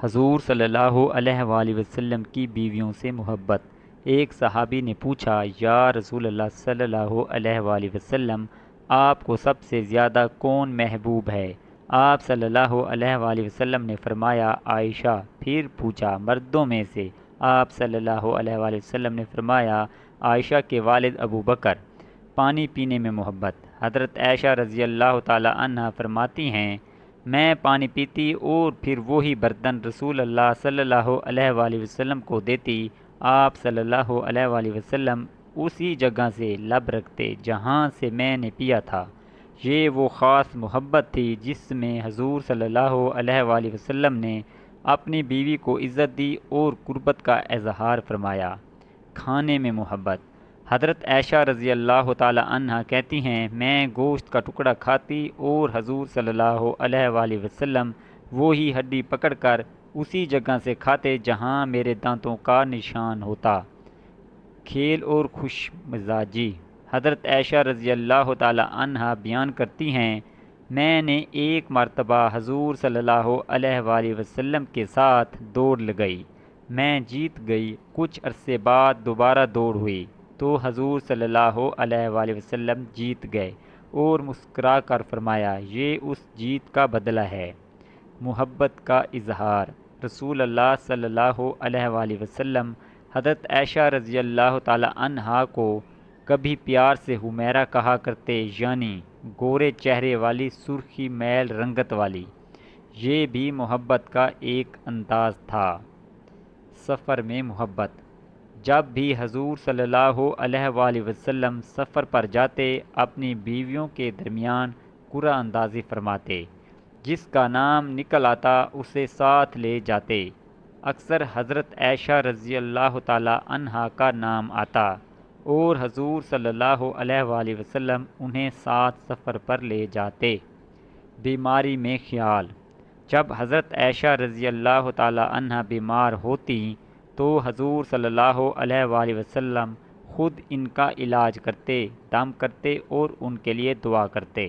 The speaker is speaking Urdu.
حضور صلی اللہ علیہ وآلہ وسلم کی بیویوں سے محبت۔ ایک صحابی نے پوچھا، یا رسول اللہ صلی اللہ علیہ وآلہ وسلم، آپ کو سب سے زیادہ کون محبوب ہے؟ آپ صلی اللہ علیہ وآلہ وسلم نے فرمایا، عائشہ۔ پھر پوچھا، مردوں میں سے؟ آپ صلی اللہ علیہ وآلہ وسلم نے فرمایا، عائشہ کے والد ابو بکر۔ پانی پینے میں محبت۔ حضرت عائشہ رضی اللہ تعالی عنہ فرماتی ہیں، میں پانی پیتی اور پھر وہی برتن رسول اللہ صلی اللہ علیہ وآلہ وسلم کو دیتی۔ آپ صلی اللہ علیہ وآلہ وسلم اسی جگہ سے لب رکھتے جہاں سے میں نے پیا تھا۔ یہ وہ خاص محبت تھی جس میں حضور صلی اللہ علیہ وآلہ وسلم نے اپنی بیوی کو عزت دی اور قربت کا اظہار فرمایا۔ کھانے میں محبت۔ حضرت عائشہ رضی اللہ تعالی عنہ کہتی ہیں، میں گوشت کا ٹکڑا کھاتی اور حضور صلی اللہ علیہ وآلہ وسلم وہی ہڈی پکڑ کر اسی جگہ سے کھاتے جہاں میرے دانتوں کا نشان ہوتا۔ کھیل اور خوش مزاجی۔ حضرت عائشہ رضی اللہ تعالی عنہ بیان کرتی ہیں، میں نے ایک مرتبہ حضور صلی اللہ علیہ وآلہ وسلم کے ساتھ دوڑ لگائی۔ میں جیت گئی۔ کچھ عرصے بعد دوبارہ دوڑ ہوئی تو حضور صلی اللہ علیہ وآلہ وسلم جیت گئے اور مسکرا کر فرمایا، یہ اس جیت کا بدلہ ہے۔ محبت کا اظہار۔ رسول اللہ صلی اللہ علیہ وآلہ وسلم حضرت عائشہ رضی اللہ تعالی عنہا کو کبھی پیار سے حمیرہ کہا کرتے، یعنی گورے چہرے والی سرخی میل رنگت والی۔ یہ بھی محبت کا ایک انداز تھا۔ سفر میں محبت۔ جب بھی حضور صلی اللہ علیہ وآلہ وسلم سفر پر جاتے، اپنی بیویوں کے درمیان قرعہ اندازی فرماتے۔ جس کا نام نکل آتا اسے ساتھ لے جاتے۔ اکثر حضرت عائشہ رضی اللہ تعالی عنہا کا نام آتا اور حضور صلی اللہ علیہ وآلہ وسلم انہیں ساتھ سفر پر لے جاتے۔ بیماری میں خیال۔ جب حضرت عائشہ رضی اللہ تعالی عنہ بیمار ہوتی تو حضور صلی اللہ علیہ وآلہ وسلم خود ان کا علاج کرتے، دم کرتے اور ان کے لیے دعا کرتے۔